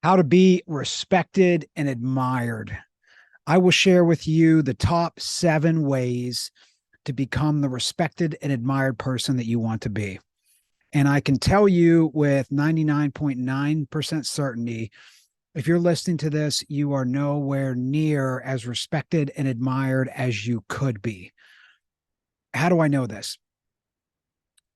How to be respected and admired. I will share with you the top 7 ways to become the respected and admired person that you want to be. And I can tell you with 99.9% certainty, if you're listening to this, you are nowhere near as respected and admired as you could be. How do I know this?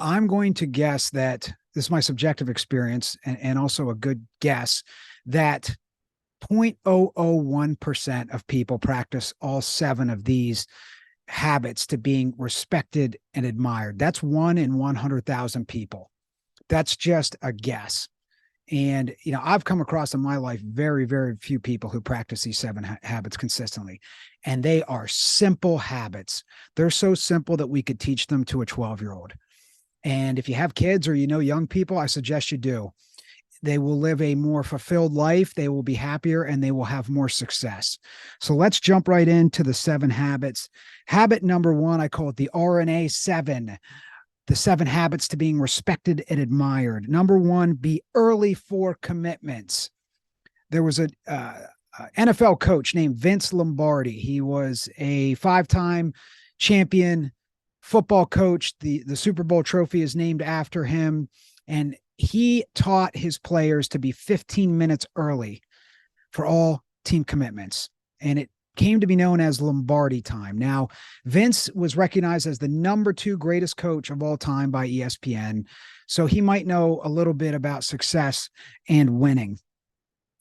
I'm going to guess that this is my subjective experience and also a good guess that 0.001% of people practice all 7 of these habits to being respected and admired. That's 1 in 100,000 people. That's just a guess. And, I've come across in my life very, very few people who practice these 7 habits consistently. And they are simple habits. They're so simple that we could teach them to a 12-year-old. And if you have kids or young people, I suggest you do. They will live a more fulfilled life. They will be happier and they will have more success. So let's jump right into the 7 habits. Habit number 1, I call it the RNA 7, the 7 habits to being respected and admired. Number 1, be early for commitments. There was a NFL coach named Vince Lombardi. He was a 5-time champion football coach. The Super Bowl trophy is named after him. And he taught his players to be 15 minutes early for all team commitments. And it came to be known as Lombardi time. Now, Vince was recognized as the number 2 greatest coach of all time by ESPN. So he might know a little bit about success and winning.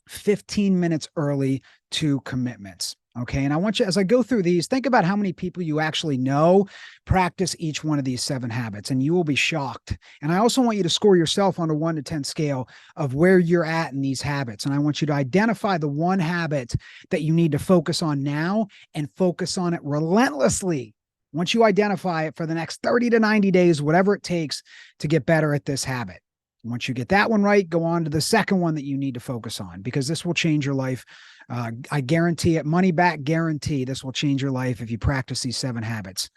15 minutes early to commitments. Okay. And I want you, as I go through these, think about how many people you actually know practice each one of these 7 habits, and you will be shocked. And I also want you to score yourself on a 1 to 10 scale of where you're at in these habits. And I want you to identify the one habit that you need to focus on now and focus on it relentlessly. Once you identify it for the next 30 to 90 days, whatever it takes to get better at this habit. Once you get that one right, go on to the second one that you need to focus on, because this will change your life. I guarantee it, money back guarantee. This will change your life if you practice these 7 habits.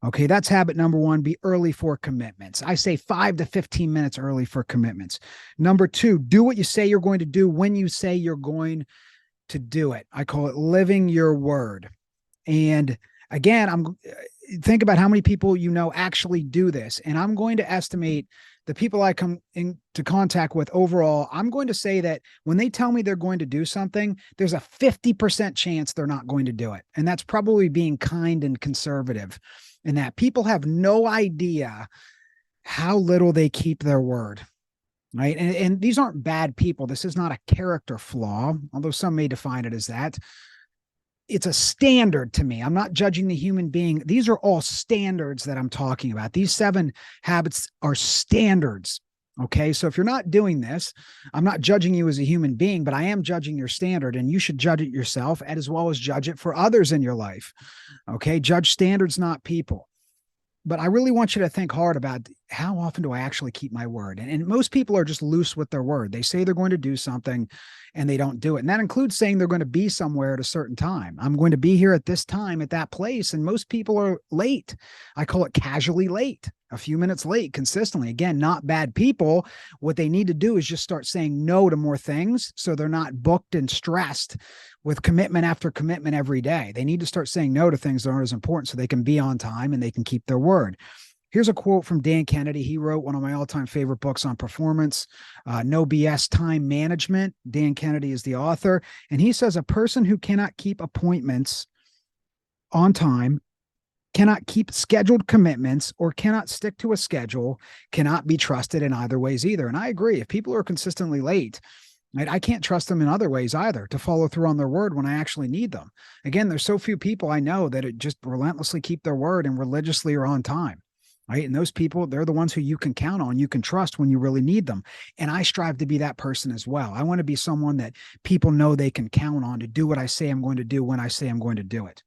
Okay, that's habit number 1, be early for commitments. I say 5 to 15 minutes early for commitments. Number 2, do what you say you're going to do when you say you're going to do it. I call it living your word. And again, think about how many people actually do this. And I'm going to estimate the people I come into contact with overall. I'm going to say that when they tell me they're going to do something, there's a 50% chance they're not going to do it. And that's probably being kind and conservative, in that people have no idea how little they keep their word. Right. And these aren't bad people. This is not a character flaw, although some may define it as that. It's a standard to me. I'm not judging the human being. These are all standards that I'm talking about. These 7 habits are standards. Okay. So if you're not doing this, I'm not judging you as a human being, but I am judging your standard, and you should judge it yourself as well as judge it for others in your life. Okay. Judge standards, not people. But I really want you to think hard about, how often do I actually keep my word? And most people are just loose with their word. They say they're going to do something and they don't do it. And that includes saying they're going to be somewhere at a certain time. I'm going to be here at this time at that place. And most people are late. I call it casually late, a few minutes late consistently. Again, not bad people. What they need to do is just start saying no to more things, so they're not booked and stressed with commitment after commitment every day. They need to start saying no to things that aren't as important so they can be on time and they can keep their word. Here's a quote from Dan Kennedy. He wrote one of my all-time favorite books on performance, No BS Time Management. Dan Kennedy is the author. And he says, a person who cannot keep appointments on time, cannot keep scheduled commitments, or cannot stick to a schedule cannot be trusted in either ways either. And I agree. If people are consistently late, right, I can't trust them in other ways either to follow through on their word when I actually need them. Again, there's so few people I know that just relentlessly keep their word and religiously are on time. Right. And those people, they're the ones who you can count on, you can trust when you really need them. And I strive to be that person as well. I want to be someone that people know they can count on to do what I say I'm going to do when I say I'm going to do it.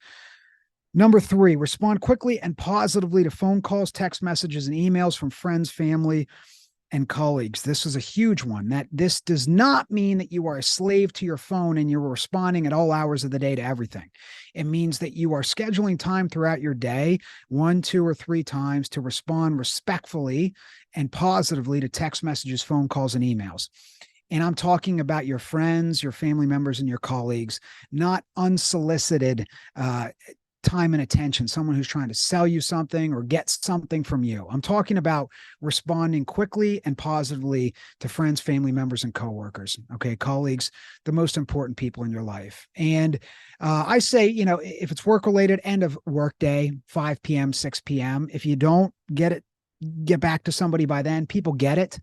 Number 3, respond quickly and positively to phone calls, text messages, and emails from friends, family, and colleagues. This is a huge one. That this does not mean that you are a slave to your phone and you're responding at all hours of the day to everything. It means that you are scheduling time throughout your day, 1, 2, or 3 times, to respond respectfully and positively to text messages, phone calls, and emails. And I'm talking about your friends, your family members, and your colleagues, not unsolicited time and attention, someone who's trying to sell you something or get something from you. I'm talking about responding quickly and positively to friends, family members, and coworkers. Okay, colleagues, the most important people in your life. And I say, if it's work related, end of work day, 5 p.m., 6 p.m. If you don't get back to somebody by then, people get it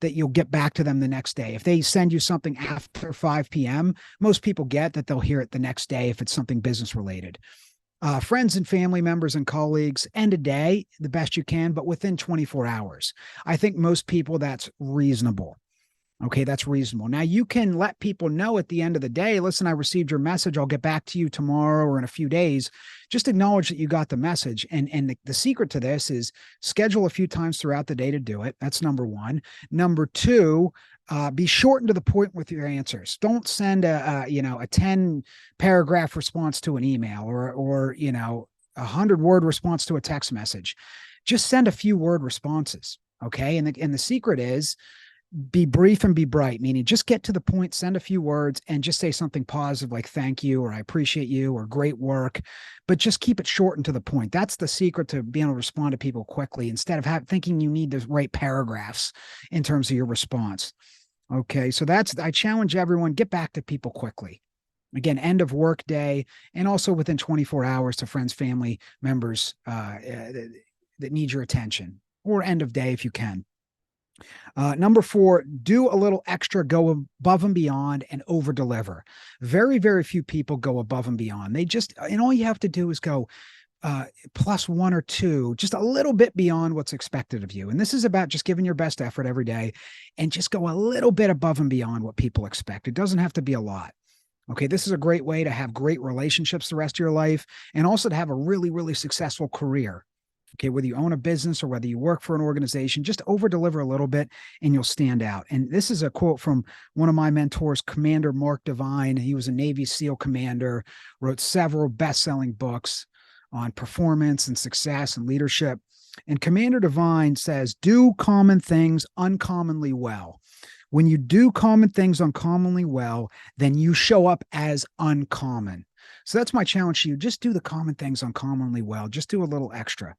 that you'll get back to them the next day. If they send you something after 5 p.m., most people get that they'll hear it the next day if it's something business related. Friends and family members and colleagues, end of day, the best you can, but within 24 hours. I think most people, that's reasonable. Okay, that's reasonable. Now, you can let people know at the end of the day, listen, I received your message. I'll get back to you tomorrow or in a few days. Just acknowledge that you got the message. And the secret to this is schedule a few times throughout the day to do it. That's number one. Number two, be short and to the point with your answers. Don't send a 10 paragraph response to an email or 100-word response to a text message. Just send a few word responses. Okay. And the secret is, be brief and be bright, meaning just get to the point, send a few words, and just say something positive like thank you or I appreciate you or great work, but just keep it short and to the point. That's the secret to being able to respond to people quickly instead of thinking you need to write paragraphs in terms of your response. Okay, so I challenge everyone, get back to people quickly. Again, end of work day, and also within 24 hours to friends, family members that need your attention, or end of day if you can. Number 4, do a little extra, go above and beyond and over deliver. Very, very few people go above and beyond. And all you have to do is go plus 1 or 2, just a little bit beyond what's expected of you. And this is about just giving your best effort every day and just go a little bit above and beyond what people expect. It doesn't have to be a lot. Okay, this is a great way to have great relationships the rest of your life and also to have a really, really successful career. Okay, whether you own a business or whether you work for an organization, just over deliver a little bit and you'll stand out. And this is a quote from one of my mentors, Commander Mark Devine. He was a Navy SEAL commander, wrote several best-selling books on performance and success and leadership. And Commander Devine says, do common things uncommonly well. When you do common things uncommonly well, then you show up as uncommon. So that's my challenge to you. Just do the common things uncommonly well. Just do a little extra.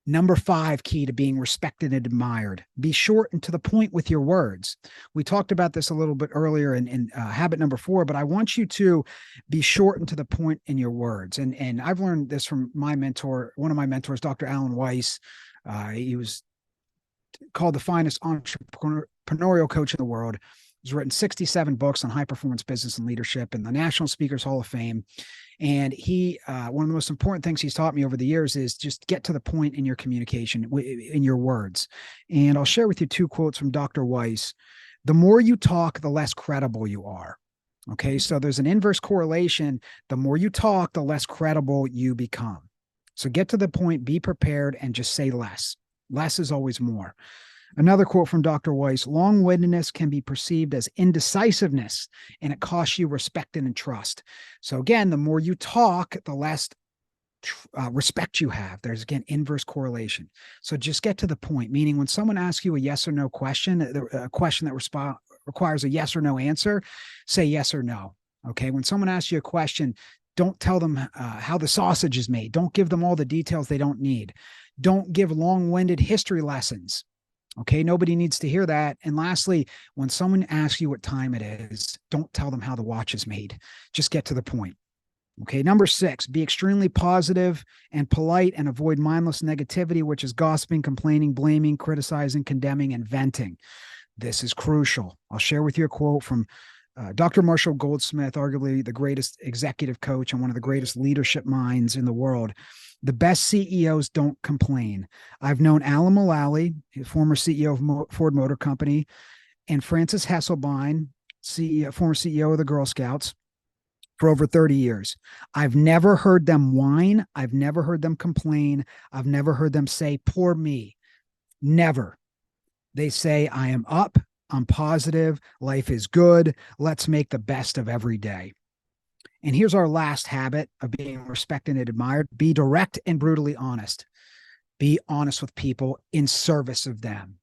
Number 5, key to being respected and admired. Be short and to the point with your words. We talked about this a little bit earlier in habit number 4, but I want you to be short and to the point in your words. And I've learned this from my mentor, one of my mentors, Dr. Alan Weiss. He was called the finest entrepreneurial coach in the world. He's written 67 books on high performance business and leadership in the National Speakers Hall of Fame. And he, one of the most important things he's taught me over the years is just get to the point in your communication, in your words. And I'll share with you 2 quotes from Dr. Weiss. The more you talk, the less credible you are. Okay, so there's an inverse correlation. The more you talk, the less credible you become. So get to the point, be prepared, and just say less. Less is always more. Another quote from Dr. Weiss, long-windedness can be perceived as indecisiveness, and it costs you respect and trust. So again, the more you talk, the less respect you have. There's, again, inverse correlation. So just get to the point, meaning when someone asks you a yes or no question, a question that requires a yes or no answer, say yes or no. Okay, when someone asks you a question, don't tell them how the sausage is made. Don't give them all the details they don't need. Don't give long-winded history lessons. Okay, nobody needs to hear that. And lastly, when someone asks you what time it is, don't tell them how the watch is made. Just get to the point. Okay, number 6, be extremely positive and polite and avoid mindless negativity, which is gossiping, complaining, blaming, criticizing, condemning, and venting. This is crucial. I'll share with you a quote from Dr. Marshall Goldsmith, arguably the greatest executive coach and one of the greatest leadership minds in the world. The best CEOs don't complain. I've known Alan Mulally, former CEO of Ford Motor Company, and Francis Hesselbein, former CEO of the Girl Scouts, for over 30 years. I've never heard them whine. I've never heard them complain. I've never heard them say, poor me. Never. They say, I am up. I'm positive. Life is good. Let's make the best of every day. And here's our last habit of being respected and admired. Be direct and brutally honest. Be honest with people in service of them.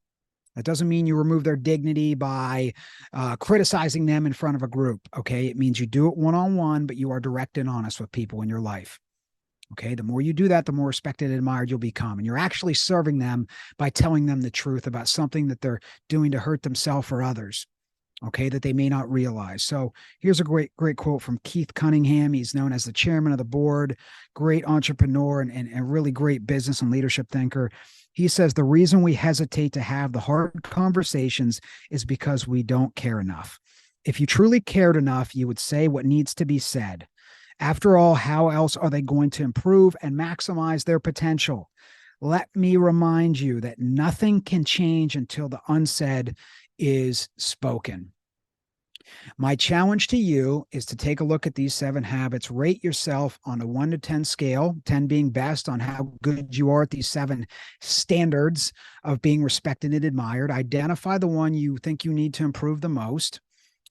That doesn't mean you remove their dignity by criticizing them in front of a group. Okay. It means you do it one-on-one, but you are direct and honest with people in your life. Okay. The more you do that, the more respected and admired you'll become. And you're actually serving them by telling them the truth about something that they're doing to hurt themselves or others. Okay, that they may not realize. So here's a great quote from Keith Cunningham. He's known as the chairman of the board, great entrepreneur, and really great business and leadership thinker. He says, the reason we hesitate to have the hard conversations is because we don't care enough. If you truly cared enough, you would say what needs to be said. After all, how else are they going to improve and maximize their potential? Let me remind you that nothing can change until the unsaid is spoken. My challenge to you is to take a look at these 7 habits, rate yourself on a 1 to 10 scale, 10 being best on how good you are at these 7 standards of being respected and admired. Identify the one you think you need to improve the most.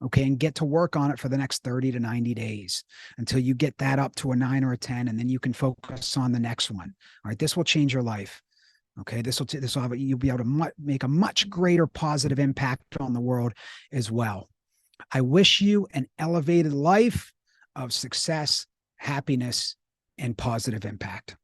Okay, and get to work on it for the next 30 to 90 days until you get that up to a 9 or a 10, and then you can focus on the next one. All right, this will change your life. Okay, this will have, you'll be able to make a much greater positive impact on the world as well. I wish you an elevated life of success, happiness, and positive impact.